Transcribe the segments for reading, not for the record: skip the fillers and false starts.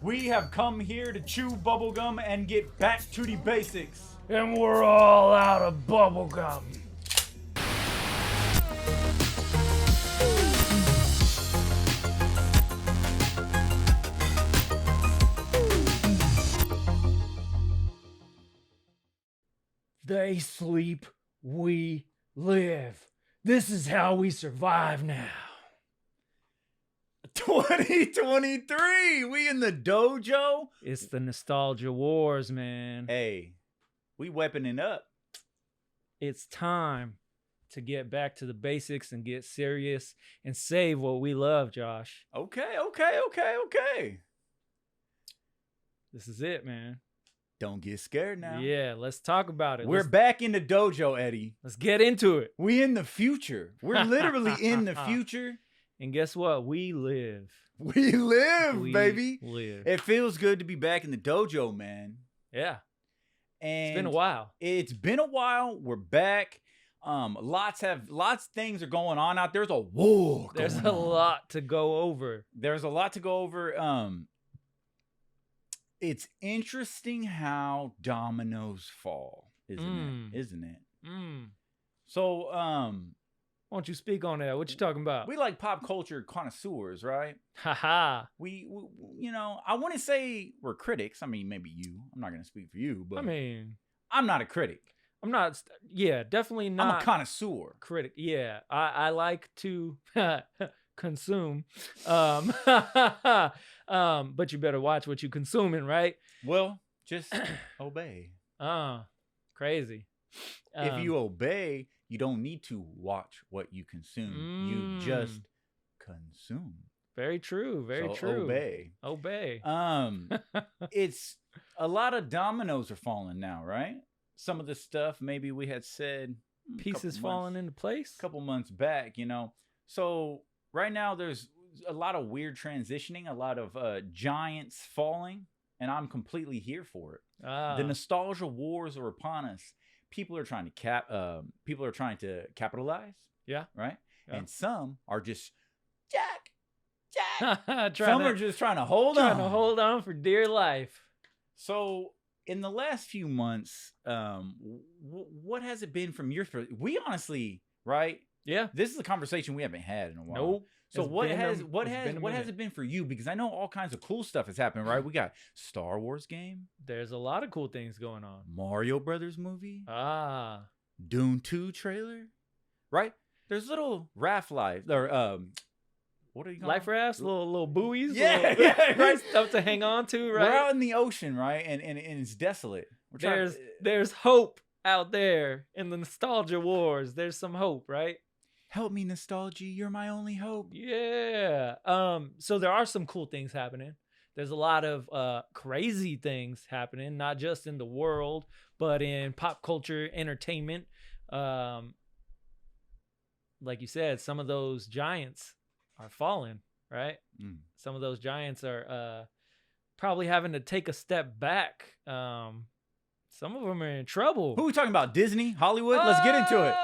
We have come here to chew bubblegum and get back to the basics. And we're all out of bubblegum. They sleep, we live. This is how we survive now. 2023, we in the dojo. It's the nostalgia wars, man. Hey, we weaponing up. It's time to get back to the basics and get serious and save what we love, Josh. Okay. This is it, man. Don't get scared now. Yeah, let's talk about it. We're back in the dojo, Eddie. Let's get into it. We in the future. We're literally in the future. And guess what? We live. We live, baby. Live. It feels good to be back in the dojo, man. Yeah. And It's been a while. It's been a while. We're back. Lots of things are going on out there. There's a war. There's a lot to go over. There's a lot to go over. It's interesting how dominoes fall, isn't it? So, why don't you speak on that? What you talking about? we like pop culture connoisseurs, right? Haha. We you know, I wouldn't say we're critics. I mean, maybe you. I'm not going to speak for you, but I mean, I'm not a critic. I'm not. Yeah, definitely not. I'm a connoisseur. Critic. Yeah, I like to consume. But you better watch what you consuming, right? Well, just obey. Crazy. If you obey, you don't need to watch what you consume. You just consume. Very true. Very So true. Obey. Obey. It's a lot of dominoes are falling now, right? Some of the stuff maybe we had said Pieces falling into place. a couple months back, you know. So right now there's a lot of weird transitioning, a lot of giants falling, and I'm completely here for it. The nostalgia wars are upon us. People are trying to capitalize. Yeah. Right? Yeah. And some are just Jack. Some are just trying to hold on. trying to hold on for dear life. So in the last few months, what has it been from your? We honestly, right? Yeah. This is a conversation we haven't had in a while. Nope. So It's what been has a minute. it been for you? Because I know all kinds of cool stuff is happening, right? We got Star Wars game, There's a lot of cool things going on. Mario Brothers movie, Dune 2 trailer, right? There's little raft life or what are you calling Life rafts, little buoys, Yeah, little, right. stuff to hang on to, right? We're out in the ocean, right? And it's desolate. There's hope out there in the nostalgia wars. There's some hope, right? Help me, nostalgia. You're my only hope. Yeah. So there are some cool things happening. There's a lot of crazy things happening, not just in the world, but in pop culture, entertainment. Like you said, some of those giants are falling, right? Some of those giants are probably having to take a step back. Some of them are in trouble. Who are we talking about? Disney? Hollywood? Let's get into it.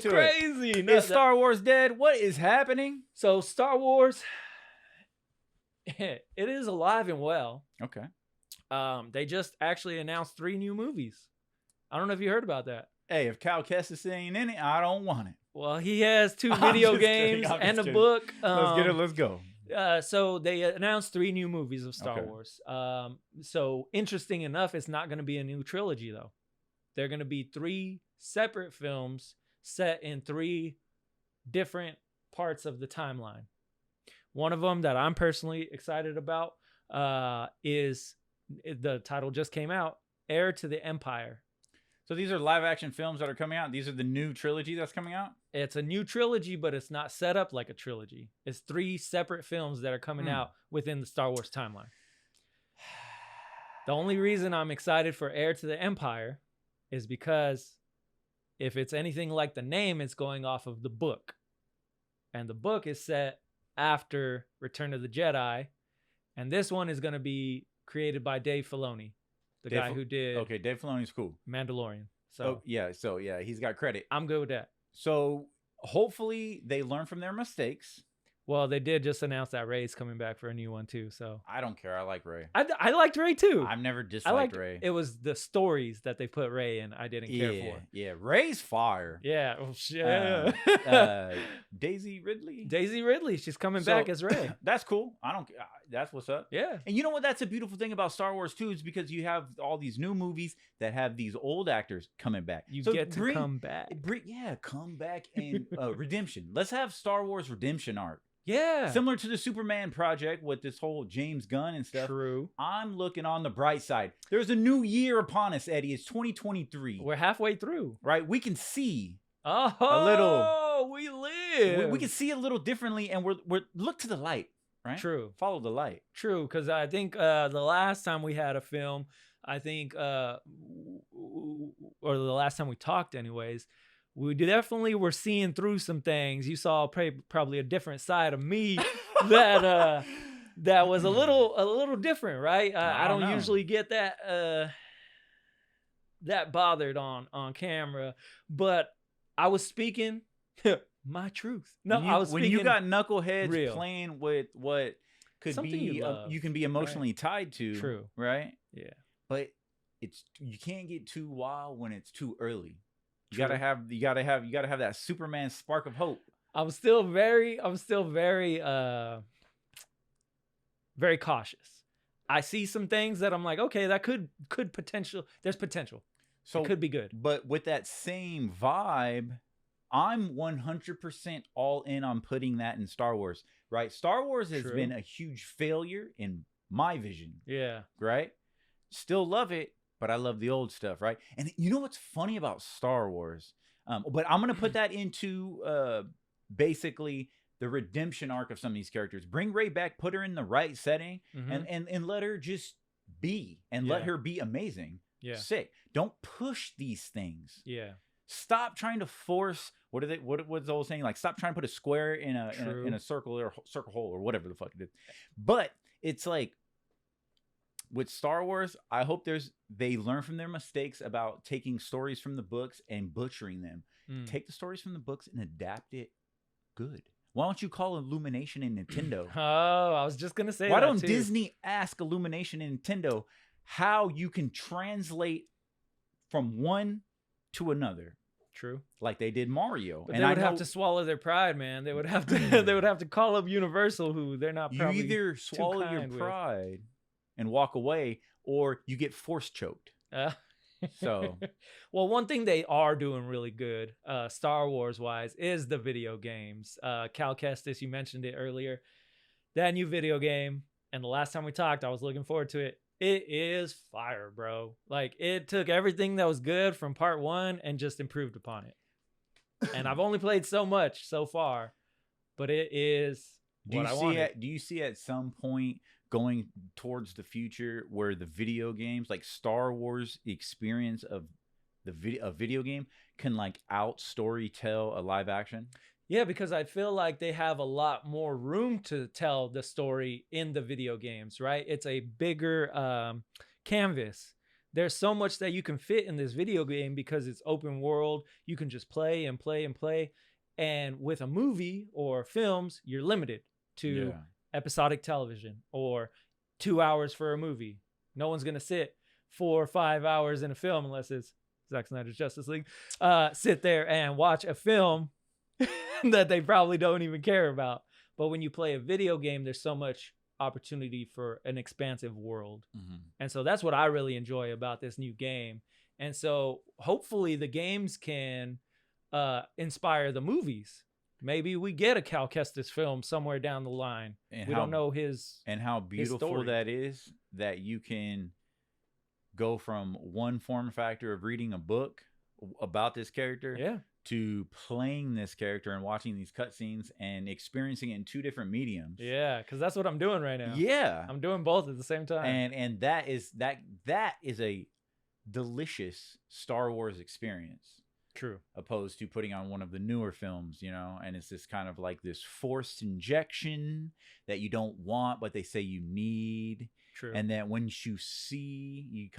Crazy. Is Star Wars dead? What is happening? So Star Wars, it is alive and well. Okay. They just actually announced 3 new movies. I don't know if you heard about that. Hey, if Cal Kestis ain't in it, I don't want it. Well, he has 2 I'm video just kidding. games I'm and a just kidding. book. Let's get it. Let's go. So they announced 3 new movies of Star Okay. Wars. So interesting enough, it's not going to be a new trilogy though. They're going to be 3 separate films set in 3 different parts of the timeline. One of them that I'm personally excited about is the title just came out, Heir to the Empire. So these are live action films that are coming out. These are the new trilogy that's coming out. It's a new trilogy, but it's not set up like a trilogy. It's 3 separate films that are coming out within the Star Wars timeline. The only reason I'm excited for Heir to the Empire is because if it's anything like the name, it's going off of the book. And the book is set after Return of the Jedi. And this one is going to be created by Dave Filoni, the guy who did Okay, Dave Filoni's cool. Mandalorian. So yeah, he's got credit. I'm good with that. So hopefully they learn from their mistakes. Well, they did just announce that Rey's coming back for a new one too. So I don't care. I like Rey. I liked Rey too. I've never disliked Rey. It was the stories that they put Rey in I didn't care for. Yeah, Rey's fire. Yeah. Oh, shit. Daisy Ridley. Daisy Ridley. She's coming back as Rey. That's cool. I don't. That's what's up. Yeah. And you know what? That's a beautiful thing about Star Wars too, is because you have all these new movies that have these old actors coming back. You get to come back. Come back and redemption. Let's have Star Wars redemption arc. Yeah. Similar to the Superman project with this whole James Gunn and stuff. True. I'm looking on the bright side. There's a new year upon us, Eddie. It's 2023. We're halfway through. Right? We can see a little. We live. We can see a little differently, and we're look to the light, right? True. Follow the light. True, because I think the last time we had a film, I think, or the last time we talked anyways, we definitely were seeing through some things. You saw probably a different side of me that that was a little different, right? I don't usually get that that bothered on camera, but I was speaking my truth. No, I was speaking when you got knuckleheads real. Playing with what could Something be you can be emotionally tied to. True. Right? Yeah. But you can't get too wild when it's too early. You gotta have that Superman spark of hope. I'm still very very cautious. I see some things that I'm like, okay, that could there's potential. So it could be good. But with that same vibe, I'm 100% all in on putting that in Star Wars, right? Star Wars has been a huge failure in my vision. Yeah. Right? Still love it, but I love the old stuff, right? And you know what's funny about Star Wars? But I'm going to put that into basically the redemption arc of some of these characters. Bring Rey back, put her in the right setting, and let her just be, and let her be amazing. Yeah. Sick. Don't push these things. Yeah. Stop trying to force. What's the old saying? Like, stop trying to put a square in a circle or circle hole or whatever the fuck it is. But it's like, with Star Wars, I hope they learn from their mistakes about taking stories from the books and butchering them. Take the stories from the books and adapt it good. Why don't you call Illumination and Nintendo? Oh, I was just gonna say. Why don't Disney ask Illumination and Nintendo how you can translate from one to another? True. Like they did Mario. But and they would have to swallow their pride, man. They would have to. They would have to call up Universal, who they're not. Probably you either swallow your pride and walk away, or you get force choked. So, well, one thing they are doing really good, Star Wars wise, is the video games. Cal Kestis, you mentioned it earlier. That new video game, and the last time we talked, I was looking forward to it. It is fire, bro. Like, it took everything that was good from part one and just improved upon it. And I've only played so much so far, but it is what I wanted. Do you see at some point going towards the future where the video games, like Star Wars experience of a video game, can like out story tell a live action? Yeah, because I feel like they have a lot more room to tell the story in the video games, right? It's a bigger canvas. There's so much that you can fit in this video game because it's open world. You can just play and play and play. And with a movie or films, you're limited to episodic television or 2 hours for a movie. No one's going to sit 4 or 5 hours in a film unless it's Zack Snyder's Justice League. Sit there and watch a film that they probably don't even care about. But when you play a video game, there's so much opportunity for an expansive world. And so that's what I really enjoy about this new game. And so hopefully the games can inspire the movies. Maybe we get a Cal Kestis film somewhere down the line. And we don't know his and how beautiful that is, that you can go from one form factor of reading a book about this character to playing this character and watching these cutscenes and experiencing it in two different mediums. Yeah, because that's what I'm doing right now. Yeah, I'm doing both at the same time. And that is a delicious Star Wars experience. True. Opposed to putting on one of the newer films, you know, and it's this kind of like this forced injection that you don't want, but they say you need. True. And then once you see,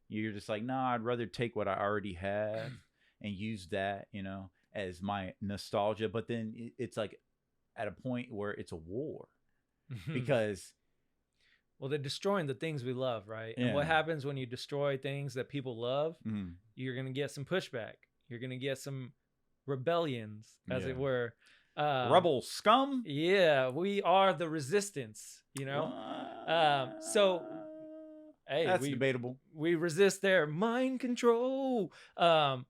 you're just like, nah, I'd rather take what I already have and use that, you know, as my nostalgia. But then it's like at a point where it's a war because. Well, they're destroying the things we love, right? And what happens when you destroy things that people love? You're going to get some pushback. You're going to get some rebellions, as it were. Rebel scum? Yeah, we are the resistance, you know? So, hey, that's debatable. We resist their mind control. But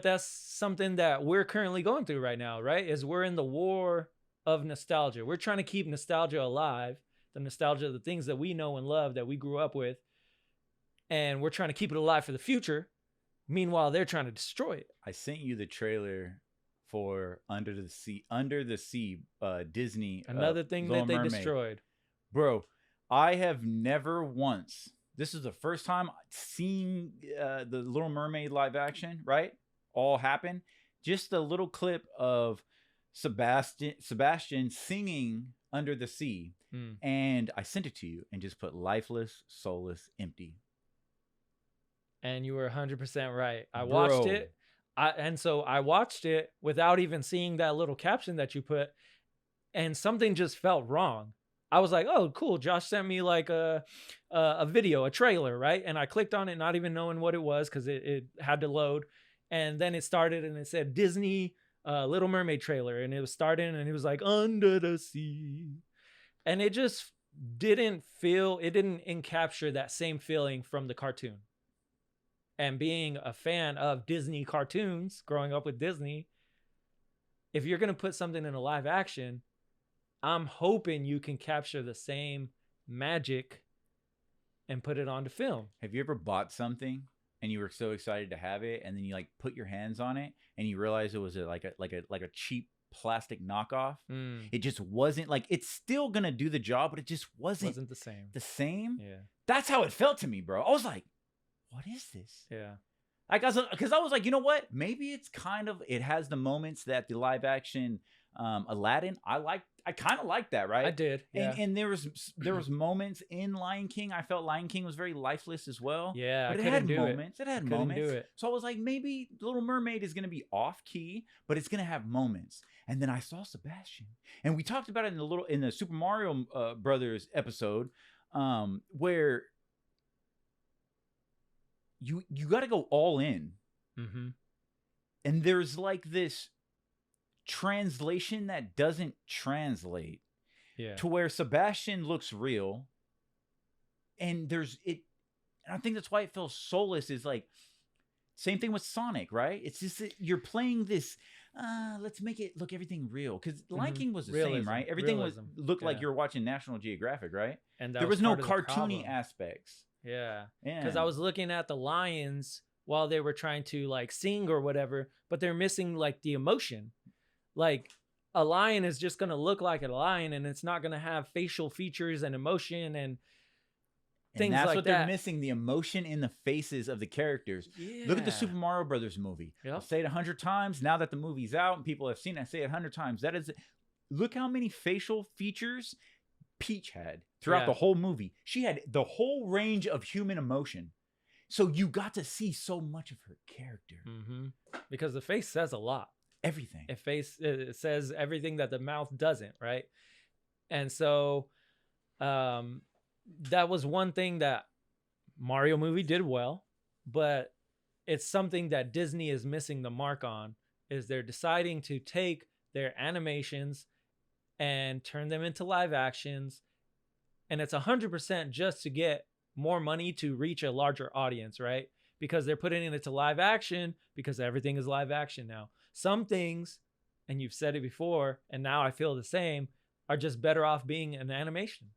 that's something that we're currently going through right now, right? Is we're in the war of nostalgia. We're trying to keep nostalgia alive. The nostalgia of the things that we know and love that we grew up with. And we're trying to keep it alive for the future. Meanwhile, they're trying to destroy it. I sent you the trailer for Under the Sea, Disney. Another thing that they destroyed. Bro, I have never once, this is the first time seeing the Little Mermaid live action, right? All happen. Just a little clip of Sebastian singing Under the Sea. And I sent it to you and just put lifeless, soulless, empty. And you were 100% right. I watched it. So I watched it without even seeing that little caption that you put. And something just felt wrong. I was like, oh, cool. Josh sent me like a video, a trailer, right? And I clicked on it not even knowing what it was because it had to load. And then it started and it said Disney Little Mermaid trailer. And it was starting and it was like, Under the Sea. And it just didn't encapture that same feeling from the cartoon. And being a fan of Disney cartoons, growing up with Disney, if you're going to put something in a live action, I'm hoping you can capture the same magic and put it onto film. Have you ever bought something and you were so excited to have it and then you like put your hands on it and you realize it was like a cheap plastic knockoff? It just wasn't like, it's still gonna do the job, but it just wasn't the same. Yeah, that's how it felt to me, bro. I was like, what is this? Yeah, like, because I was like, you know what, maybe it's kind of, it has the moments that the live action Aladdin, I kind of liked that, right? I did. Yeah. And there was moments in Lion King. I felt Lion King was very lifeless as well. Yeah, but it had moments. It had moments. So I was like, maybe Little Mermaid is gonna be off key, but it's gonna have moments. And then I saw Sebastian, and we talked about it in the Super Mario Brothers episode, where you got to go all in, and there's like this translation that doesn't translate to where Sebastian looks real, and and I think that's why it feels soulless. Is like same thing with Sonic, right? It's just that you're playing this let's make it look everything real, because Lion King was the same, right? Everything looked like you were watching National Geographic, right? And there was no cartoony aspects. Yeah, because I was looking at the lions while they were trying to like sing or whatever, but they're missing like the emotion. Like a lion is just going to look like a lion, and it's not going to have facial features and emotion and things that's like what they're missing, the emotion in the faces of the characters. Yeah. Look at the Super Mario Brothers movie. Yep. I'll say it 100 times. Now that the movie's out and people have seen it, I say it 100 times. That is, look how many facial features Peach had throughout the whole movie. She had the whole range of human emotion. So you got to see so much of her character. Because the face says a lot. Everything. It says everything that the mouth doesn't, right? And so that was one thing that Mario movie did well, but it's something that Disney is missing the mark on, is they're deciding to take their animations and turn them into live actions. And it's 100% just to get more money to reach a larger audience, right? Because they're putting it into live action because everything is live action now. Some things, and you've said it before, and now I feel the same, are just better off being an animation.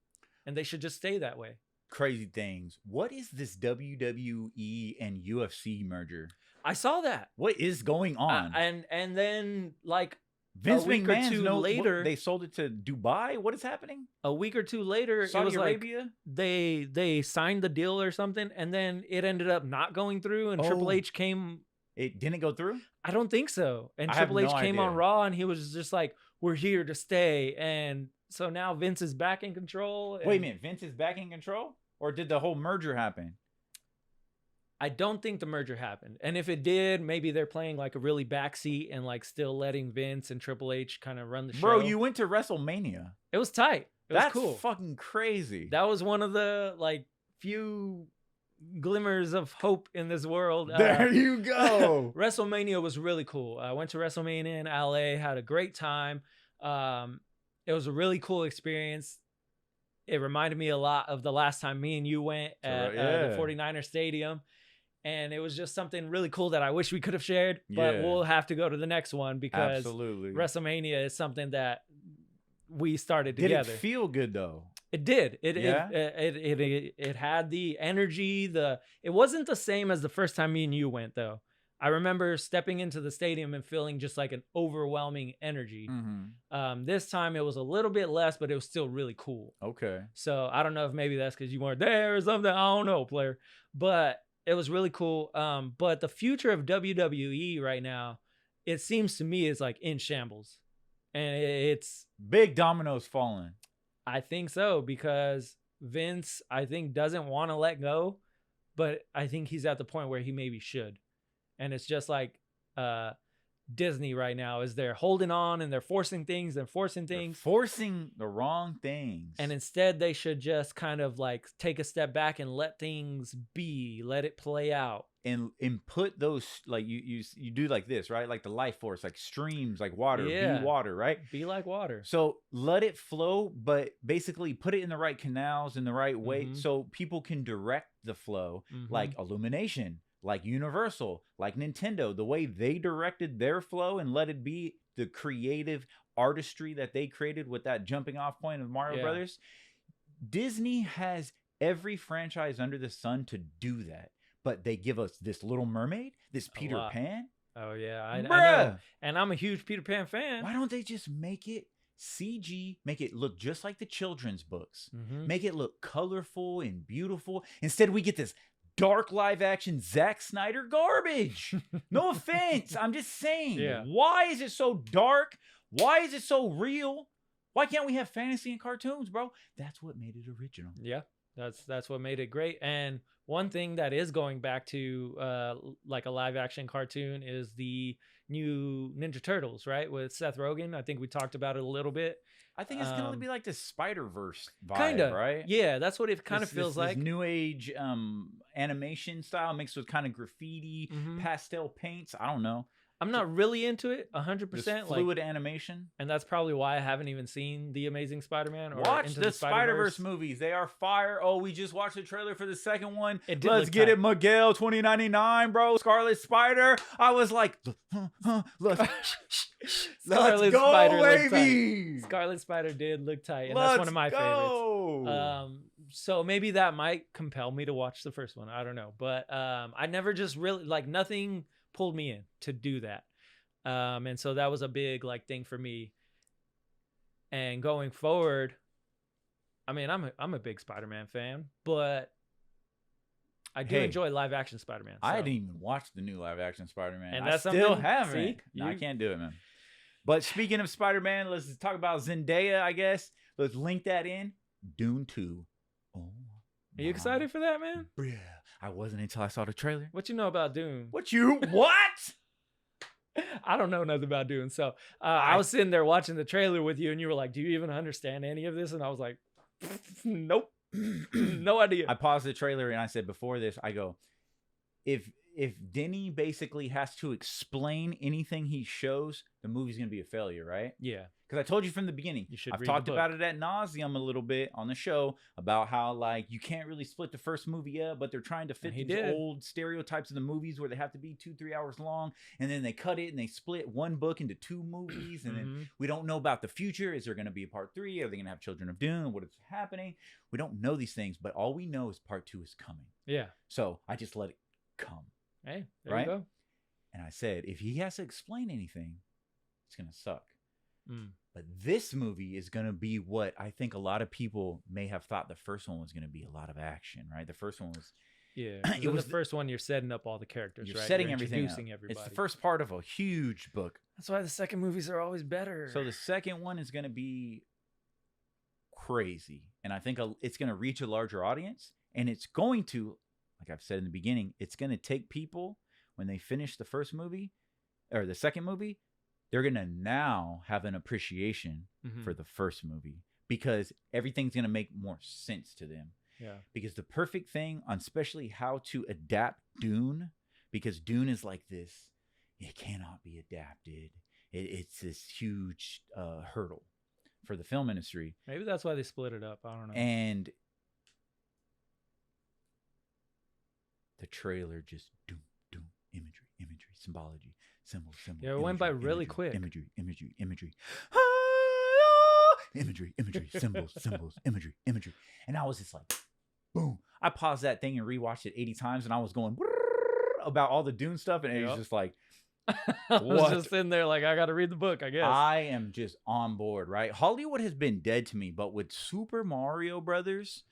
And they should just stay that way. Crazy things. What is this WWE and UFC merger? I saw that. What is going on? And then like Vince McMahon later, they sold it to Dubai. What is happening? A week or two later, Saudi Arabia. Like they signed the deal or something, and then it ended up not going through. And Triple H came. It didn't go through? I don't think so. And Triple H came on Raw, and he was just like, "We're here to stay." And so now Vince is back in control. Wait a minute, Vince is back in control, or did the whole merger happen? I don't think the merger happened. And if it did, maybe they're playing like a really backseat and like still letting Vince and Triple H kind of run the show. Bro, you went to WrestleMania. It was tight. That's cool. Fucking crazy. That was one of the like few glimmers of hope in this world. There you go. WrestleMania was really cool. I went to WrestleMania in LA, had a great time. It was a really cool experience. It reminded me a lot of the last time me and you went at the 49er Stadium. And it was just something really cool that I wish we could have shared, but we'll have to go to the next one because WrestleMania is something that we started together. Did it feel good though? It did. It had the energy. It wasn't the same as the first time me and you went though. I remember stepping into the stadium and feeling just like an overwhelming energy. This time it was a little bit less, but it was still really cool. Okay. So I don't know if maybe that's because you weren't there or something. I don't know, player. But it was really cool. But the future of WWE right now, it seems to me is like in shambles. And it's big dominoes falling. I think so, because Vince, I think, doesn't want to let go, but I think he's at the point where he maybe should. And it's just like Disney right now is they're holding on and they're forcing things. They're forcing the wrong things. And instead they should just kind of like take a step back and let things be, let it play out. And put those, like you do like this, right? Like the life force, like streams, like water, be water, right? Be like water. So let it flow, but basically put it in the right canals in the right way so people can direct the flow, like Illumination, like Universal, like Nintendo, the way they directed their flow and let it be the creative artistry that they created with that jumping off point of Mario Brothers. Disney has every franchise under the sun to do that. But they give us this Little Mermaid, this Peter Pan. Oh, yeah. I know. And I'm a huge Peter Pan fan. Why don't they just make it CG, make it look just like the children's books, make it look colorful and beautiful? Instead, we get this dark live action Zack Snyder garbage. No offense. I'm just saying. Why is it so dark? Why is it so real? Why can't we have fantasy and cartoons, bro? That's what made it original. Yeah, that's what made it great. And one thing that is going back to like a live action cartoon is the new Ninja Turtles, right? With Seth Rogen. I think we talked about it a little bit. I think it's going to be like the Spider-Verse vibe, right? Yeah, that's what it kind of feels like. This new age animation style mixed with kind of graffiti, pastel paints. I don't know. I'm not really into it 100%. Fluid animation. And that's probably why I haven't even seen The Amazing Spider-Man. Or Watch the Spider-Verse movies. They are fire. Oh, we just watched the trailer for the second one. Let's get it, Miguel, $20.99, bro. Scarlet Spider. I was like, let's go, baby. Scarlet Spider did look tight. And that's one of my favorites. So maybe that might compel me to watch the first one. I don't know. But I never just really, like, nothing pulled me in to do that. And so that was a big like thing for me. And going forward, I mean, I'm a big Spider-Man fan, but I do enjoy live action Spider-Man. So. I didn't even watch the new live action Spider-Man. And that's I still haven't. No, I can't do it, man. But speaking of Spider-Man, let's talk about Zendaya, I guess. Let's link that in. Dune 2. Oh. Are you excited for that, man? Yeah. I wasn't until I saw the trailer. What you know about Dune? What? I don't know nothing about Dune. So I was sitting there watching the trailer with you, and you were like, "Do you even understand any of this?" And I was like, "Nope, no idea." I paused the trailer and I said, before this, I go, if Denny basically has to explain anything he shows, the movie's gonna be a failure, right? Yeah. Because I told you from the beginning, I've talked about it at nauseum a little bit on the show about how like you can't really split the first movie up, but they're trying to fit these old stereotypes of the movies where they have to be 2-3 hours long, and then they cut it and they split one book into 2 movies, and then we don't know about the future. Is there going to be a part 3? Are they going to have Children of Dune? What is happening? We don't know these things, but all we know is part 2 is coming. Yeah. So I just let it come. Hey, there you go. And I said, if he has to explain anything, it's going to suck. But this movie is going to be what I think a lot of people may have thought the first one was going to be, a lot of action, right? The first one was... Yeah, it was the first one. You're setting up all the characters, you're right? Setting everything up. Everybody. It's the first part of a huge book. That's why the second movies are always better. So the second one is going to be crazy. And I think it's going to reach a larger audience. And it's going to, like I've said in the beginning, it's going to take people when they finish the first movie or the second movie, they're going to now have an appreciation for the first movie because everything's going to make more sense to them. Yeah. Because the perfect thing on especially how to adapt Dune, because Dune is like this, it cannot be adapted. It's this huge hurdle for the film industry. Maybe that's why they split it up. I don't know. And the trailer just doom, imagery, symbology, symbol. Yeah, it went by really quick. Imagery. Imagery, symbols, imagery. And I was just like, boom. I paused that thing and rewatched it 80 times, and I was going about all the Dune stuff, and it was just like, I was just sitting there like, I got to read the book, I guess. I am just on board, right? Hollywood has been dead to me, but with Super Mario Brothers,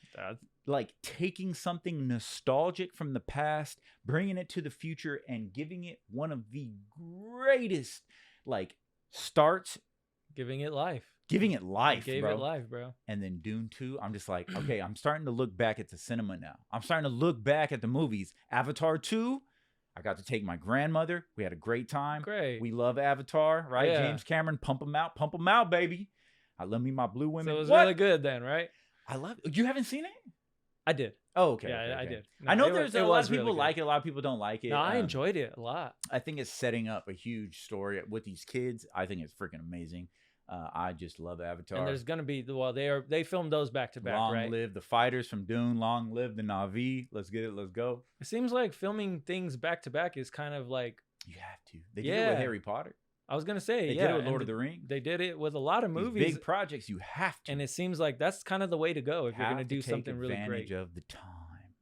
like taking something nostalgic from the past, bringing it to the future, and giving it one of the greatest like starts. Giving it life. Giving it life, Gave bro. it life, bro. And then Dune 2, I'm just like, okay, I'm starting to look back at the cinema now. I'm starting to look back at the movies. Avatar 2, I got to take my grandmother. We had a great time. Great. We love Avatar, right? Yeah. James Cameron, pump them out, baby. I love me my blue women. So it was really good then, right? I love it. You haven't seen it? I did. Oh, okay. Yeah, okay. I did. No, I know there's a lot of people really like it. A lot of people don't like it. No, I enjoyed it a lot. I think it's setting up a huge story with these kids. I think it's freaking amazing. I just love Avatar. And there's gonna be they filmed those back to back, right? Long live the fighters from Dune. Long live the Na'vi. Let's get it. Let's go. It seems like filming things back to back is kind of like you have to. They did it with Harry Potter. I was gonna say they did it with Lord of the Rings. They did it with a lot of movies. These big projects. You have to. And it seems like that's kind of the way to go if you're gonna do something really great. Advantage of the time.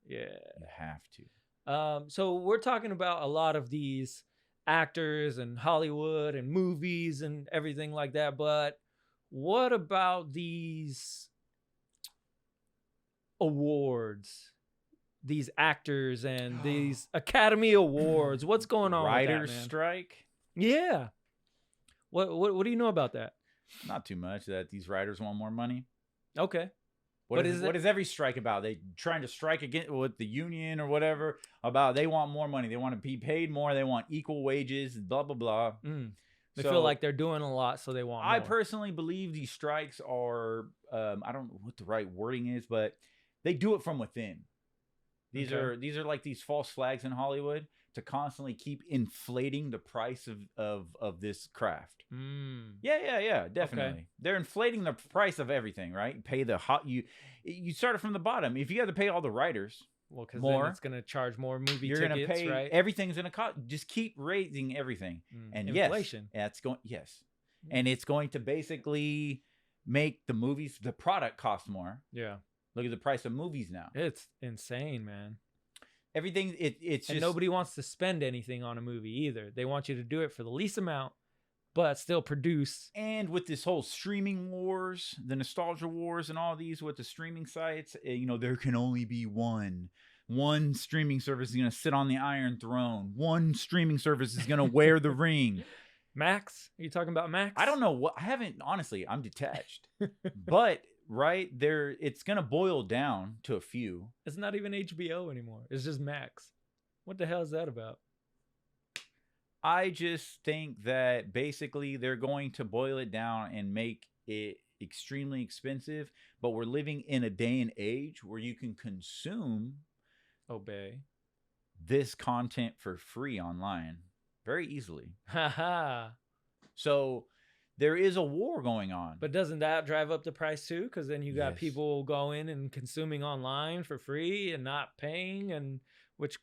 Yeah, you have to. So we're talking about a lot of these actors and Hollywood and movies and everything like that, but what about these awards, these actors and these Academy Awards? What's going on Writers' with that, man? strike? Yeah. What do you know about that? Not too much. That these writers want more money. Okay. What is every strike about? They trying to strike against with the union or whatever about they want more money. They want to be paid more. They want equal wages, blah, blah, blah. They feel like they're doing a lot, so they want more. I personally believe these strikes are, I don't know what the right wording is, but they do it from within. These are like these false flags in Hollywood to constantly keep inflating the price of this craft. Yeah, definitely. Okay. They're inflating the price of everything, right? Pay the you start it from the bottom. If you got to pay all the writers, well, because then it's going to charge more movie you're tickets, going to pay, right? Everything's going to cost. Just keep raising everything, and inflation. And it's going to basically make the product cost more. Yeah. Look at the price of movies now. It's insane, man. Everything it's and just, nobody wants to spend anything on a movie either. They want you to do it for the least amount, but still produce. And with this whole streaming wars, the nostalgia wars, and all these with the streaming sites, there can only be one streaming service is going to sit on the Iron Throne. One streaming service is going to wear the ring. Max? Are you talking about Max? I don't know I haven't, honestly, I'm detached. But right there, it's going to boil down to a few. It's not even HBO anymore. It's just Max. What the hell is that about? I just think that basically they're going to boil it down and make it extremely expensive. But we're living in a day and age where you can consume this content for free online very easily. So there is a war going on. But doesn't that drive up the price too? Because then you got people going and consuming online for free and not paying, and which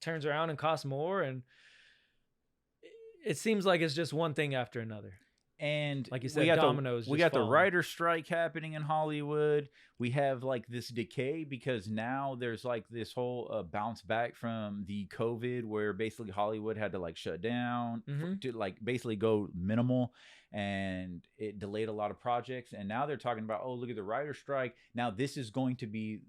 turns around and costs more. And it seems like it's just one thing after another. And like you said, dominoes. We got the writer strike happening in Hollywood. We have like this decay because now there's like this whole bounce back from the COVID where basically Hollywood had to like shut down to like basically go minimal, and it delayed a lot of projects. And now they're talking about, oh, look at the writer strike. Now this is going to be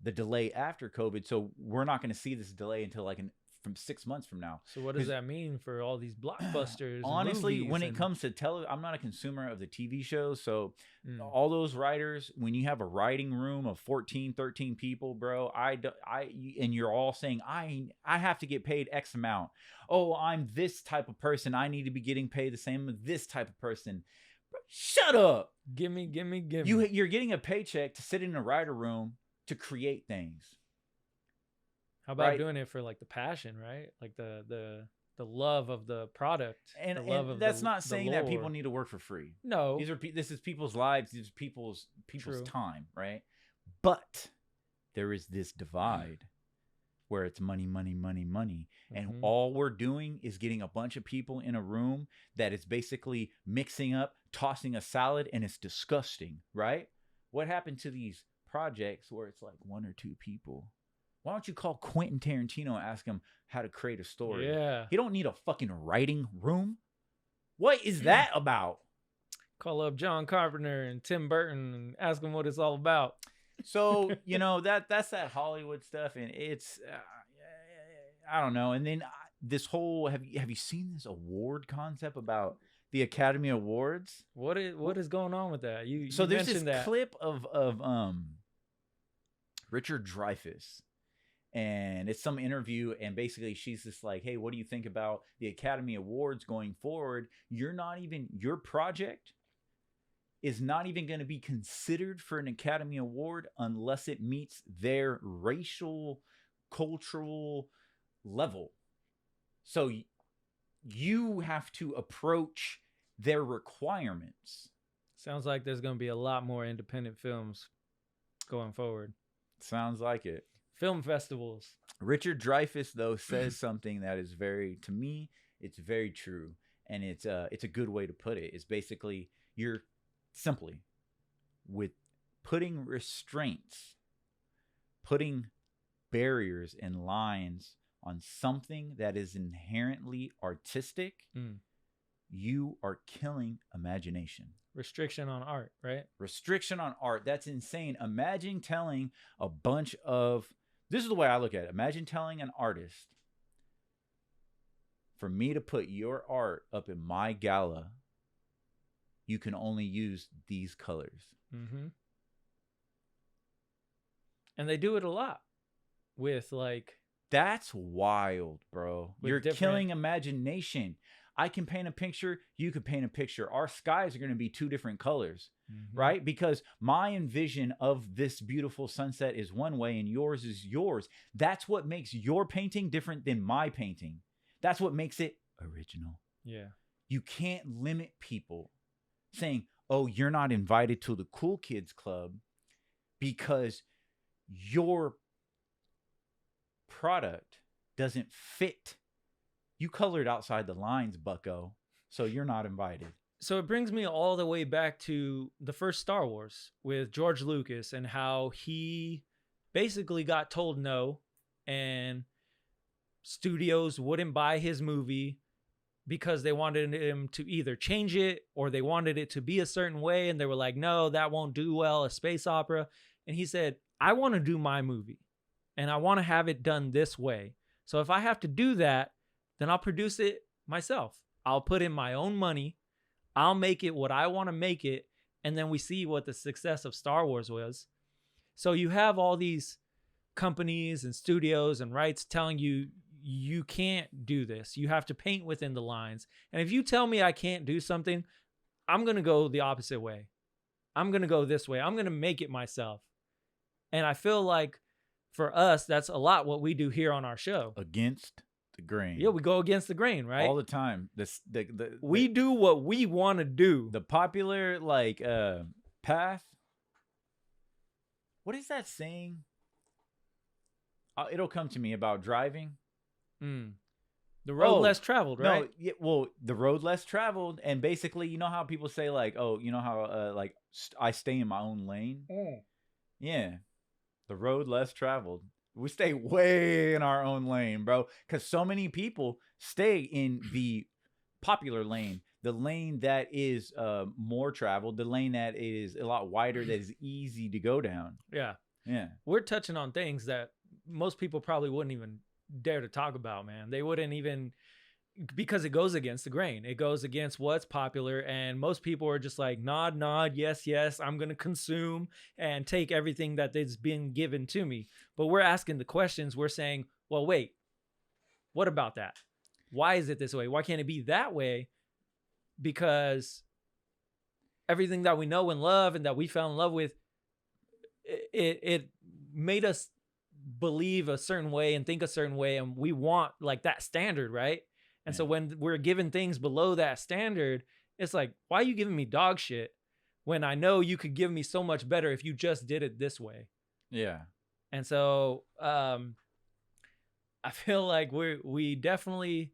the delay after COVID. So we're not going to see this delay until like from 6 months from now. So what does that mean for all these blockbusters? Honestly, when it comes to I'm not a consumer of the TV shows. So all those writers, when you have a writing room of 14, 13 people, bro, and you're all saying, I have to get paid X amount. Oh, I'm this type of person. I need to be getting paid the same as this type of person. Bro, shut up. Give me. You're getting a paycheck to sit in a writer room to create things. How about doing it for like the passion, right? Like the love of the product, and, the love and that's not saying that people need to work for free. No, this is people's lives. These are people's True. time, right? But there is this divide where it's money, and all we're doing is getting a bunch of people in a room that is basically mixing up, tossing a salad, and it's disgusting, right? What happened to these projects where it's like 1 or 2 people? Why don't you call Quentin Tarantino and ask him how to create a story? Yeah. He don't need a fucking writing room. What is that about? Call up John Carpenter and Tim Burton and ask them what it's all about. So, that's that Hollywood stuff. And it's, I don't know. And then this whole, have you seen this award concept about the Academy Awards? What is going on with that? So there's this clip of Richard Dreyfuss. And it's some interview, and basically she's just like, hey, what do you think about the Academy Awards going forward? Your project is not even going to be considered for an Academy Award unless it meets their racial, cultural level. So you have to approach their requirements. Sounds like there's going to be a lot more independent films going forward. Sounds like it. Film festivals. Richard Dreyfuss, though, says something that is to me, it's very true. And it's a good way to put it. It's basically, you're simply, with putting restraints, putting barriers and lines on something that is inherently artistic, you are killing imagination. Restriction on art, right? Restriction on art. That's insane. Imagine telling a bunch of... This is the way I look at it. Imagine telling an artist, for me to put your art up in my gala, you can only use these colors. Mm-hmm. And they do it a lot with like... That's wild, bro. You're killing imagination. I can paint a picture. You could paint a picture. Our skies are going to be 2 different colors, right? Because my envision of this beautiful sunset is one way and yours is yours. That's what makes your painting different than my painting. That's what makes it original. Yeah. You can't limit people saying, oh, you're not invited to the cool kids club because your product doesn't fit. You colored outside the lines, bucko, so you're not invited. So it brings me all the way back to the first Star Wars with George Lucas and how he basically got told no, and studios wouldn't buy his movie because they wanted him to either change it or they wanted it to be a certain way, and they were like, no, that won't do well, a space opera. And he said, I want to do my movie, and I want to have it done this way. So if I have to do that, then I'll produce it myself. I'll put in my own money. I'll make it what I want to make it. And then we see what the success of Star Wars was. So you have all these companies and studios and rights telling you, you can't do this. You have to paint within the lines. And if you tell me I can't do something, I'm going to go the opposite way. I'm going to go this way. I'm going to make it myself. And I feel like for us, that's a lot what we do here on our show. Against the grain. Yeah, we go against the grain, right? All the time. We do what we want to do. The popular path. What is that saying? It'll come to me about driving. The road less traveled, right? No, the road less traveled, and basically, you know how people say like, oh, you know how I stay in my own lane. Yeah, the road less traveled. We stay way in our own lane, bro. Because so many people stay in the popular lane, the lane that is more traveled, the lane that is a lot wider, that is easy to go down. Yeah. Yeah. We're touching on things that most people probably wouldn't even dare to talk about, man. They wouldn't even, because it goes against the grain. It goes against what's popular, and most people are just like nod, yes, I'm going to consume and take everything that is being given to me. But we're asking the questions. We're saying, well, wait, what about that? Why is it this way? Why can't it be that way? Because everything that we know and love and that we fell in love with, it made us believe a certain way and think a certain way, and we want like that standard, right? And so when we're given things below that standard, it's like, why are you giving me dog shit when I know you could give me so much better if you just did it this way? Yeah. And so I feel like we definitely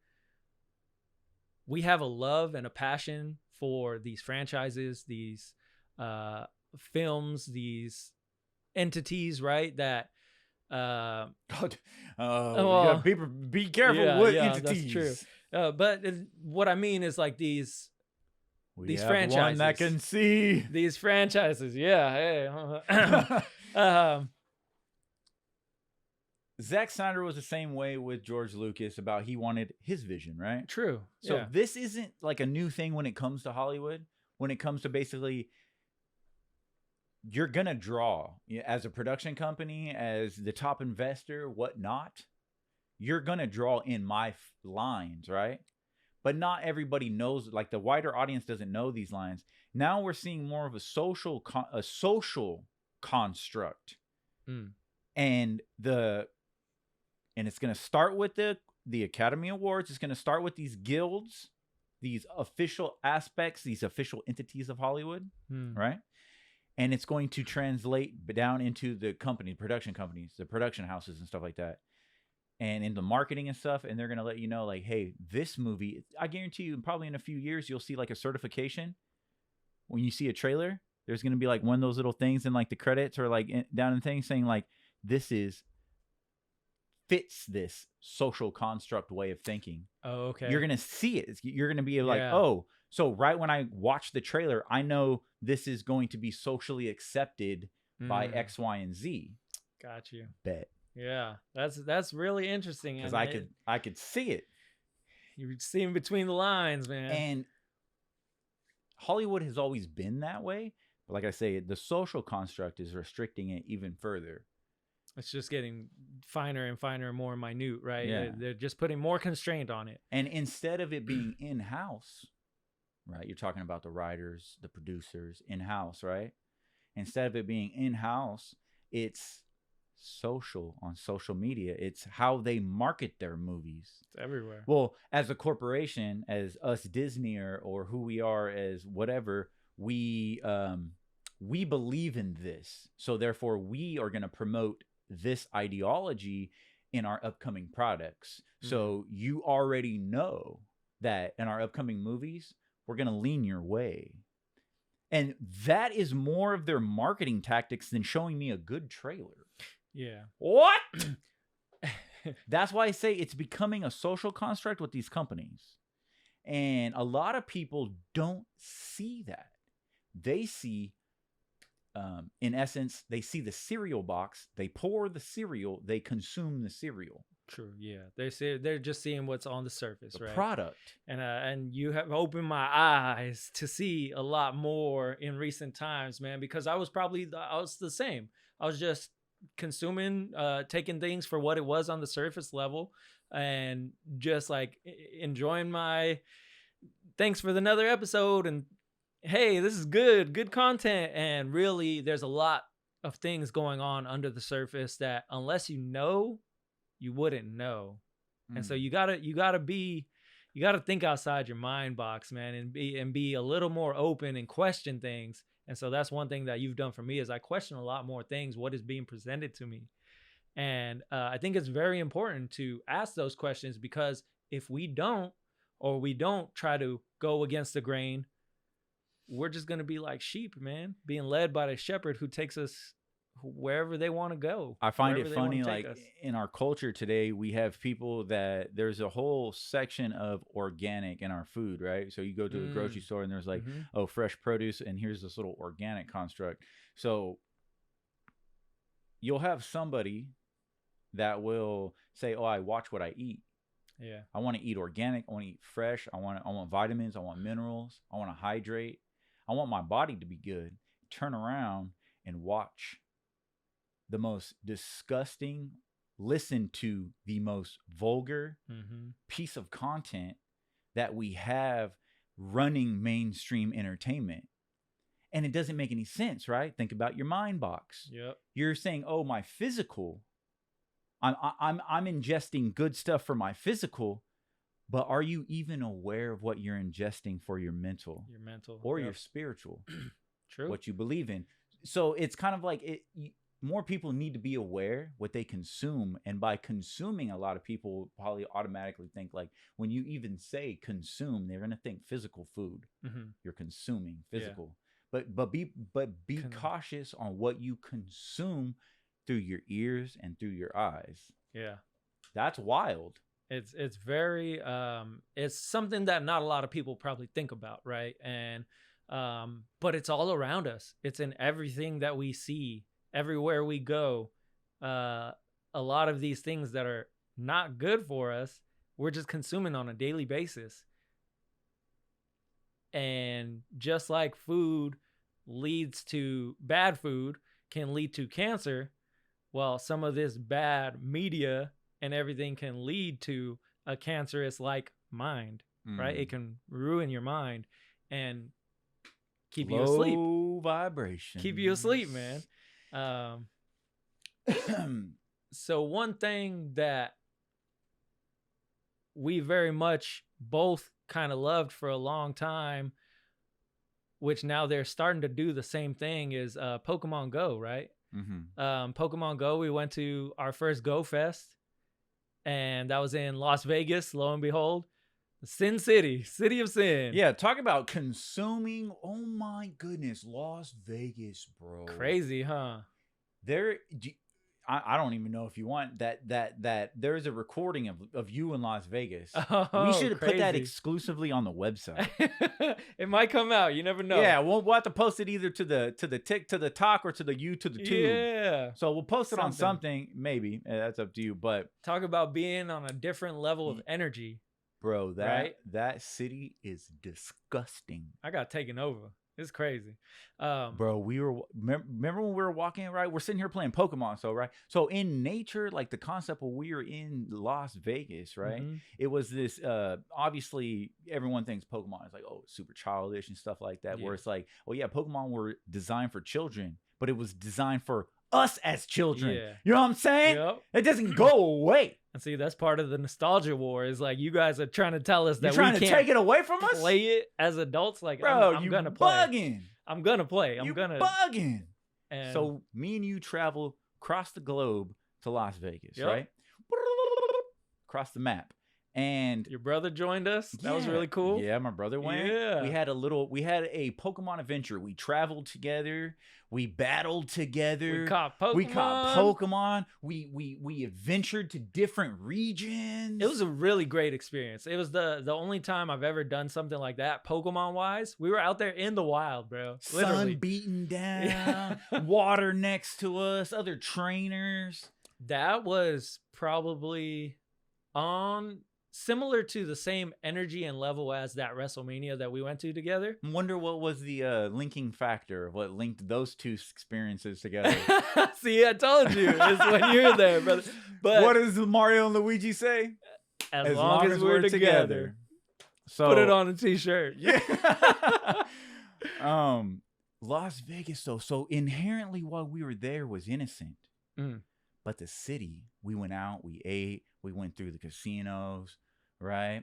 have a love and a passion for these franchises, these films, these entities, right? That well, be careful with entities. That's true. But what I mean is like these franchises. One that can see these franchises. Yeah. Hey. Zack Snyder was the same way with George Lucas about he wanted his vision, right? True. So this isn't like a new thing when it comes to Hollywood. When it comes to basically, you're going to draw as a production company, as the top investor, whatnot, you're going to draw in my lines, right? But not everybody knows, like the wider audience doesn't know these lines. Now we're seeing more of a social construct. And it's going to start with the Academy Awards. It's going to start with these guilds, these official aspects, these official entities of Hollywood, right? And it's going to translate down into the production companies, the production houses and stuff like that. And into marketing and stuff. And they're going to let you know, like, hey, this movie, I guarantee you, probably in a few years, you'll see like a certification. When you see a trailer, there's going to be like one of those little things in like the credits or like down in things saying like, this fits this social construct way of thinking. Oh, okay. You're going to see it. You're going to be like, oh, so right when I watch the trailer, I know this is going to be socially accepted by X, Y, and Z. Got you. Bet. Yeah, that's really interesting. Because I could see it. You're seeing between the lines, man. And Hollywood has always been that way. But like I say, the social construct is restricting it even further. It's just getting finer and finer and more minute, right? Yeah. They're just putting more constraint on it. And instead of it being in-house, right? You're talking about the writers, the producers, in-house, right? Instead of it being in-house, it's social, on social media. It's how they market their movies. It's everywhere. Well, as a corporation, as us Disney or who we are as whatever, we believe in this. So therefore, we are going to promote this ideology in our upcoming products. So you already know that in our upcoming movies, we're going to lean your way. And that is more of their marketing tactics than showing me a good trailer. Yeah. What? That's why I say it's becoming a social construct with these companies. And a lot of people don't see that. They see, in essence, they see the cereal box, they pour the cereal, they consume the cereal. True. Yeah. They're just seeing what's on the surface, the right? Product. And you have opened my eyes to see a lot more in recent times, man, because I was the same. I was just consuming, taking things for what it was on the surface level and just like enjoying my thanks for another episode and hey, this is good content. And really there's a lot of things going on under the surface that unless you know, you wouldn't know. And so you gotta think outside your mind box, man, and be a little more open and question things. And so that's one thing that you've done for me is I question a lot more things, what is being presented to me. And I think it's very important to ask those questions because if we don't try to go against the grain, we're just going to be like sheep, man, being led by the shepherd who takes us wherever they want to go. I find it funny, like in our culture today, we have people that there's a whole section of organic in our food, right? So you go to a grocery store and there's like, oh, fresh produce, and here's this little organic construct. So you'll have somebody that will say, oh, I watch what I eat. Yeah. I want to eat organic. I want to eat fresh. I want vitamins. I want minerals. I want to hydrate. I want my body to be good. Turn around and watch the most disgusting, listen to the most vulgar piece of content that we have running mainstream entertainment. And it doesn't make any sense, right? Think about your mind box. Yep. You're saying, oh, my physical, I'm ingesting good stuff for my physical, but are you even aware of what you're ingesting for your mental? Your mental. Or your spiritual? True. What you believe in. So it's kind of like more people need to be aware what they consume. And by consuming, a lot of people probably automatically think, like, when you even say consume, they're going to think physical food. You're consuming physical. Yeah. But be cautious on what you consume through your ears and through your eyes. Yeah. That's wild. It's very it's something that not a lot of people probably think about, right? And but it's all around us. It's in everything that we see, everywhere we go. A lot of these things that are not good for us, we're just consuming on a daily basis. And just like food leads to bad food can lead to cancer, well, some of this bad media and everything can lead to a cancerous like mind, right? It can ruin your mind and keep you asleep. Low vibration. Keep you asleep, man. So one thing that we very much both kind of loved for a long time, which now they're starting to do the same thing, is Pokemon Go, right? Pokemon Go, we went to our first Go Fest, and that was in Las Vegas, lo and behold. Sin City, City of Sin. Yeah, talk about consuming. Oh my goodness, Las Vegas, bro. Crazy, huh? I don't even know if you want that there is a recording of you in Las Vegas. Oh, we should have put that exclusively on the website. It might come out. You never know. Yeah, we'll have to post it either to the talk or to the tube. Yeah. So we'll post it on something. Maybe that's up to you. But talk about being on a different level of energy, bro. That city is disgusting. I got taken over. It's crazy. Bro, remember when we were walking, right? We're sitting here playing Pokemon, so in nature, like the concept when we were in Las Vegas, right? It was this, obviously everyone thinks Pokemon is like, oh, it's super childish and stuff like that, where it's like, oh yeah, Pokemon were designed for children, but it was designed for us as children. Yeah. You know what I'm saying? Yep. It doesn't go away. And see, that's part of the nostalgia war. Is like you guys are trying to tell us that You're trying we to can't take it away from us. Play it as adults, like bro, I'm you gonna play. Bugging. I'm gonna play. You gonna bugging. And so me and you travel across the globe to Las Vegas, right? Across the map. And your brother joined us. That was really cool. Yeah, my brother went. Yeah. We had a Pokemon adventure. We traveled together. We battled together. We caught Pokemon. We adventured to different regions. It was a really great experience. It was the only time I've ever done something like that, Pokemon wise. We were out there in the wild, bro. Literally. Sun beating down, water next to us, other trainers. That was probably on similar to the same energy and level as that WrestleMania that we went to together. I wonder what was the linking factor of what linked those two experiences together. See, I told you. It's when you're there, brother. But what does Mario and Luigi say? As long as we're together. So put it on a t-shirt. Yeah. Las Vegas, though. So inherently while we were there was innocent. But the city, we went out, we ate, we went through the casinos, right?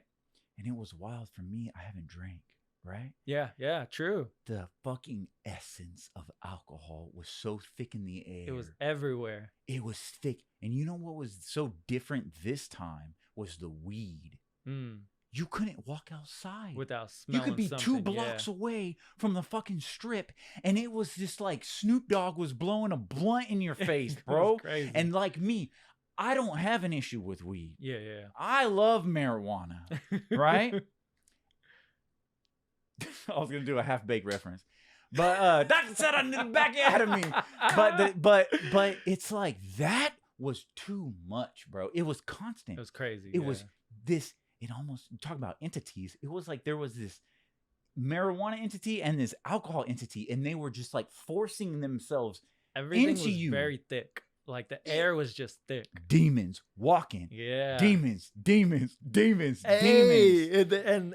And it was wild for me. I haven't drank, right? Yeah, true. The fucking essence of alcohol was so thick in the air. It was everywhere. It was thick. And you know what was so different this time was the weed. You couldn't walk outside without smelling. You could be 2 blocks away from the fucking strip, and it was just like Snoop Dogg was blowing a blunt in your face, bro. Crazy. And like me, I don't have an issue with weed. Yeah. I love marijuana, right? I was gonna do a half-baked reference, but Dr. said I need to back it out of me. But it's like that was too much, bro. It was constant. It was crazy. It was this. It almost, talk about entities. It was like there was this marijuana entity and this alcohol entity, and they were just like forcing themselves. Everything into was you. very thick. Like the air was just thick. Demons walking. Yeah. Demons. Hey,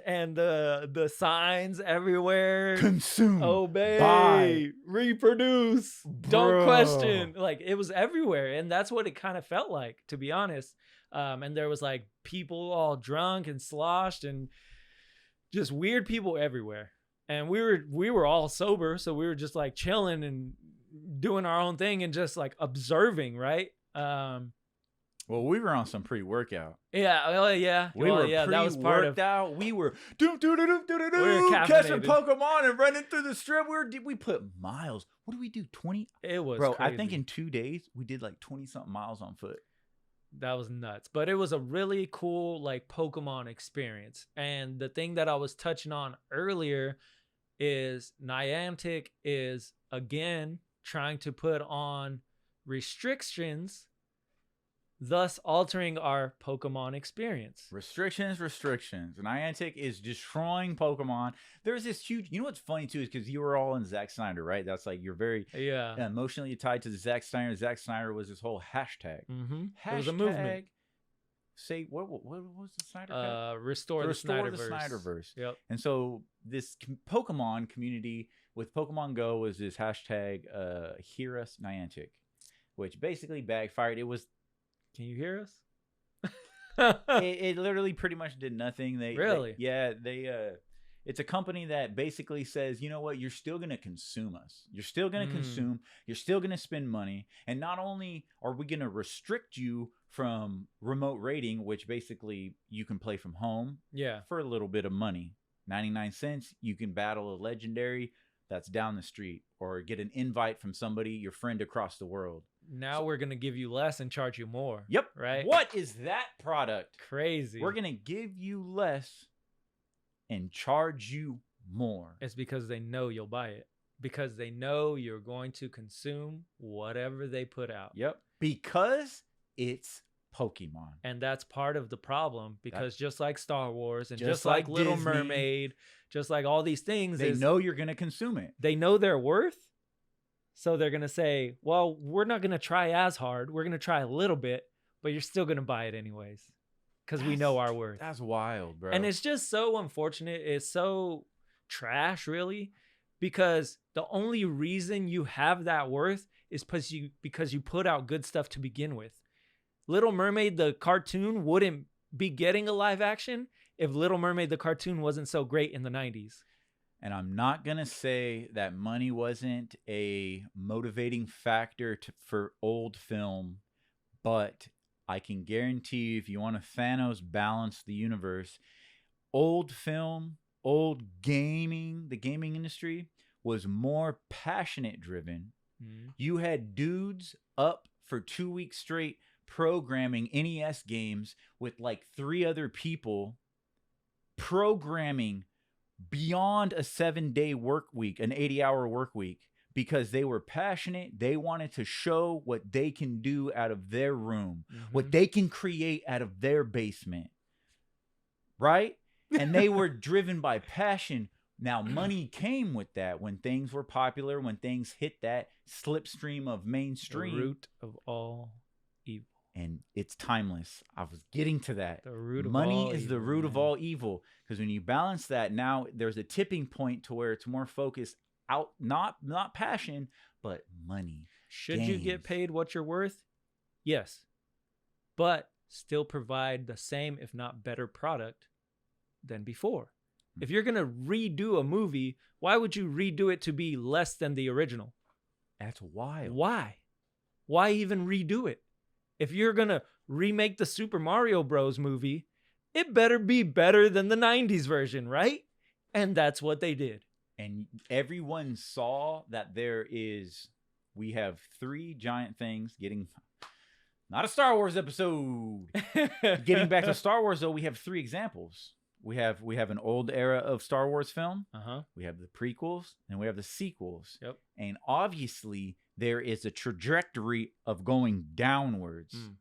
and the signs everywhere. Consume. Obey. Buy. Reproduce. Don't Bro. question. Like it was everywhere, and that's what it kind of felt like, to be honest. And there was like people all drunk and sloshed, and just weird people everywhere. And we were all sober, so we were just like chilling and doing our own thing and just like observing, right? Well, we were on some pre-workout. Yeah, well, yeah. We were that was part of. out. We were were catching caffeinated. Pokemon and running through the strip. We put miles. What did we do? 20? It was Bro, crazy. I think in 2 days we did like 20-something miles on foot. That was nuts. But it was a really cool like Pokemon experience. And the thing that I was touching on earlier is Niantic is again trying to put on restrictions, thus altering our Pokemon experience. Restrictions. Niantic is destroying Pokemon. There's this huge, you know what's funny too is because you were all in Zack Snyder, right? That's like you're very emotionally tied to Zack Snyder. Zack Snyder was this whole hashtag. Mm-hmm. Hashtag. It was a movement. Say what was the Snyder? Restore the Snyderverse. Yep. And so this Pokemon community with Pokemon Go was this hashtag Hear Us Niantic, which basically backfired. It was. Can you hear us? it literally pretty much did nothing. They it's a company that basically says, you know what, you're still going to consume us. You're still going to consume. You're still going to spend money. And not only are we going to restrict you from remote raiding, which basically you can play from home for a little bit of money. 99 cents, you can battle a legendary that's down the street or get an invite from somebody, your friend across the world. Now we're going to give you less and charge you more. Yep. Right? What is that product? Crazy. We're going to give you less and charge you more. It's because they know you'll buy it. Because they know you're going to consume whatever they put out. Yep. Because it's Pokemon. And that's part of the problem. Because just like Star Wars and just like like Little Disney, Mermaid, just like all these things. They know you're going to consume it. They know their worth. So they're going to say, well, we're not going to try as hard. We're going to try a little bit, but you're still going to buy it anyways. Because we know our worth. That's wild, bro. And it's just so unfortunate. It's so trash, really. Because the only reason you have that worth is because you put out good stuff to begin with. Little Mermaid, the cartoon, wouldn't be getting a live action if Little Mermaid, the cartoon, wasn't so great in the 90s. And I'm not going to say that money wasn't a motivating factor for old film, but I can guarantee you, if you want to Thanos balance the universe, old film, old gaming, the gaming industry was more passionate driven. You had dudes up for 2 weeks straight programming NES games with like 3 other people, programming beyond a 7-day work week, an 80-hour work week, because they were passionate. They wanted to show what they can do out of their room, what they can create out of their basement, right? And they were driven by passion. Now, money came with that when things were popular, when things hit that slipstream of mainstream. The root of all evil. And it's timeless. I was getting to that. The root of money all is evil, the root of all evil. Because when you balance that, now there's a tipping point to where it's more focused out, not passion, but money. Should you get paid what you're worth? Yes. But still provide the same, if not better, product than before. If you're going to redo a movie, why would you redo it to be less than the original? That's wild. Why? Why even redo it? If you're going to remake the Super Mario Bros. Movie, it better be better than the 90s version, right? And that's what they did. And everyone saw that we have 3 giant things getting, not a Star Wars episode. Getting back to Star Wars, though, we have 3 examples. We have an old era of Star Wars film. We have the prequels and we have the sequels. Yep. And obviously there is a trajectory of going downwards. Mm.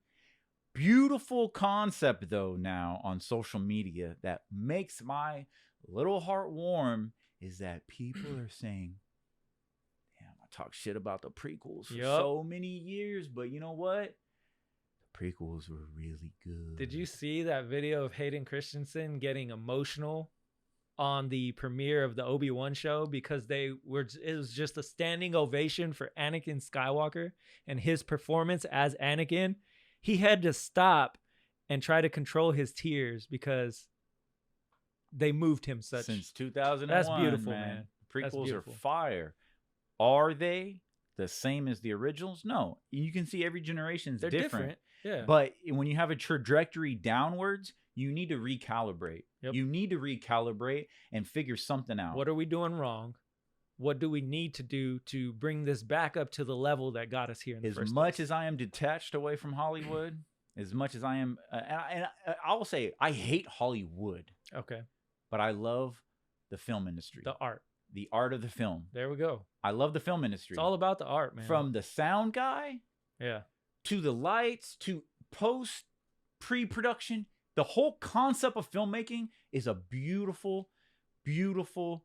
Beautiful concept, though, now on social media that makes my little heart warm is that people are saying, damn, I talk shit about the prequels for so many years, but you know what? The prequels were really good. Did you see that video of Hayden Christensen getting emotional on the premiere of the Obi-Wan show because it was just a standing ovation for Anakin Skywalker and his performance as Anakin? He had to stop and try to control his tears because they moved him such. Since 2001. That's beautiful, man. Prequels are fire. Are they the same as the originals? No. You can see every generation's different. Yeah. But when you have a trajectory downwards, you need to recalibrate. Yep. You need to recalibrate and figure something out. What are we doing wrong? What do we need to do to bring this back up to the level that got us here in the first place? As much as I am detached away from Hollywood, as much as I am, and I will say, I hate Hollywood. Okay. But I love the film industry. The art. The art of the film. There we go. I love the film industry. It's all about the art, man. From the sound guy, to the lights, to post, pre-production. The whole concept of filmmaking is a beautiful, beautiful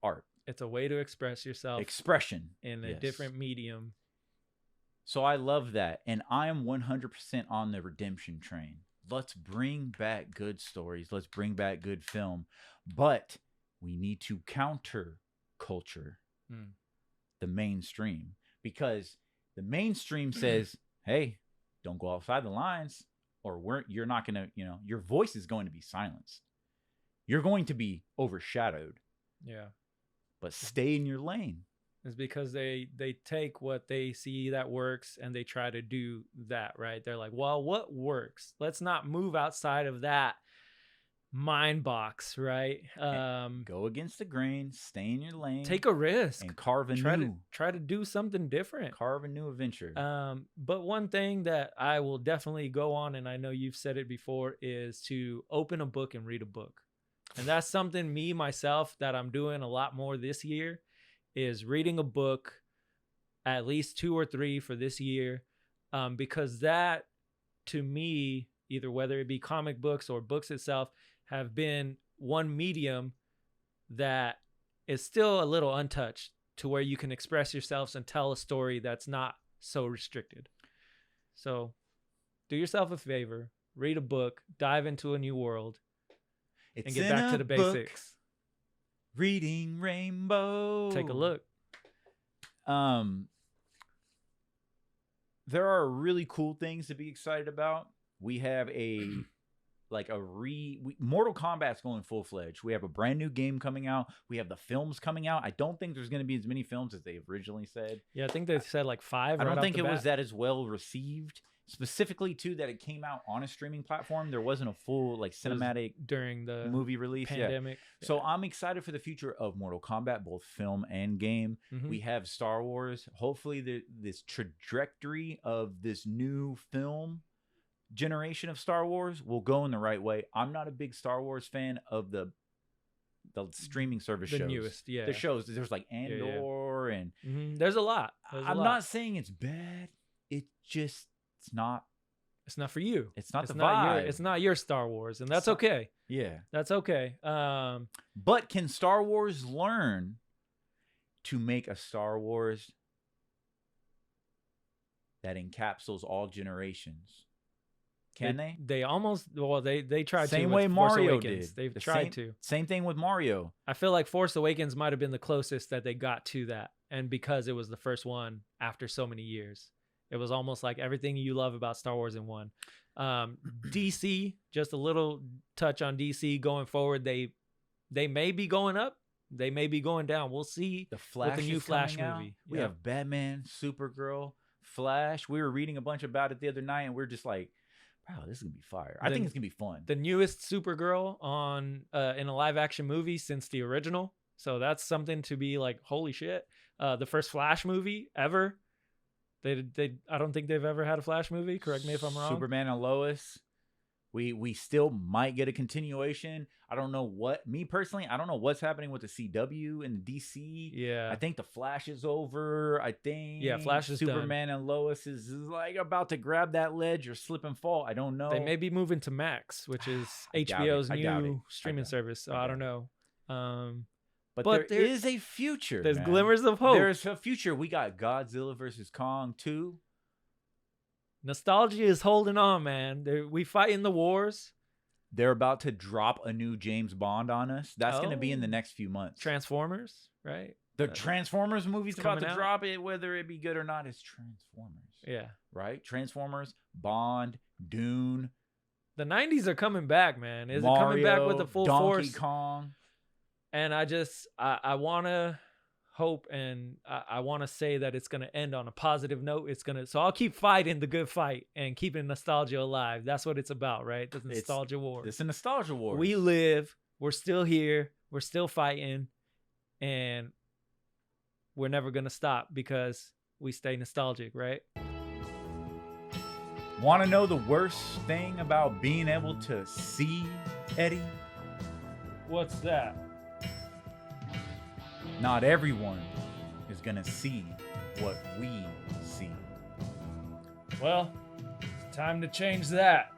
art. It's a way to express yourself. Expression. In a different medium. So I love that. And I am 100% on the redemption train. Let's bring back good stories. Let's bring back good film. But we need to counter culture, the mainstream. Because the mainstream says, hey, don't go outside the lines or you're not going to, your voice is going to be silenced. You're going to be overshadowed. Yeah. But stay in your lane. It's because they take what they see that works and they try to do that, right? They're like, well, what works? Let's not move outside of that mind box, right? Go against the grain, stay in your lane. Take a risk. And carve a try to do something different. Carve a new adventure. But one thing that I will definitely go on, and I know you've said it before, is to open a book and read a book. And that's something myself that I'm doing a lot more this year, is reading a book, at least 2 or 3 for this year, because that, to me, either whether it be comic books or books itself, have been one medium that is still a little untouched, to where you can express yourselves and tell a story that's not so restricted. So do yourself a favor, read a book, dive into a new world, and get back to the basics. Reading Rainbow. Take a look. There are really cool things to be excited about. We have Mortal Kombat's going full-fledged. We have a brand new game coming out. We have the films coming out. I don't think there's going to be as many films as they originally said. Yeah, I think they said like 5. I don't think it was that as well received. Specifically, too, that it came out on a streaming platform. There wasn't a full cinematic during the movie release. Pandemic. Yeah. So I'm excited for the future of Mortal Kombat, both film and game. Mm-hmm. We have Star Wars. Hopefully, this trajectory of this new film generation of Star Wars will go in the right way. I'm not a big Star Wars fan of the streaming service shows. The newest, yeah. The shows. There's like Andor and there's a lot. I'm not saying it's bad. It just it's not for you. It's not the vibe. It's not your Star Wars, and that's okay. Yeah. That's okay. But can Star Wars learn to make a Star Wars that encapsulates all generations? Can they? They almost, they tried to. Same way Mario did. They've tried to. Same thing with Mario. I feel like Force Awakens might have been the closest that they got to that. And because it was the first one after so many years, it was almost like everything you love about Star Wars in one. DC, just a little touch on DC going forward. They may be going up. They may be going down. We'll see. The Flash with the new Flash movie. We have Batman, Supergirl, Flash. We were reading a bunch about it the other night, and we're just like, wow, this is gonna be fire. I think it's gonna be fun. The newest Supergirl on in a live action movie since the original. So that's something to be like, holy shit. The first Flash movie ever. I don't think they've ever had a Flash movie. Correct me if I'm wrong. Superman and Lois. We still might get a continuation. I don't know me personally, I don't know what's happening with the CW and the DC. Yeah. I think the Flash is over. I think Flash is Superman done. and Lois is like about to grab that ledge or slip and fall. I don't know. They may be moving to Max, which is HBO's new streaming service. So I don't know. But there is a future. There's glimmers of hope. There's a future. We got Godzilla versus Kong 2. Nostalgia is holding on, man. We fighting the wars. They're about to drop a new James Bond on us. That's going to be in the next few months. Transformers, right? The Transformers movie's about to drop it, whether it be good or not. It's Transformers. Yeah. Right? Transformers, Bond, Dune. The 90s are coming back, man. Is Mario, it coming back with the full force? Donkey Kong. And I want to hope and I want to say that it's going to end on a positive note. So I'll keep fighting the good fight and keeping nostalgia alive. That's what it's about, right? The nostalgia war. It's a nostalgia war. We live. We're still here. We're still fighting. And we're never going to stop because we stay nostalgic, right? Want to know the worst thing about being able to see, Eddie? What's that? Not everyone is going to see what we see. Well, it's time to change that.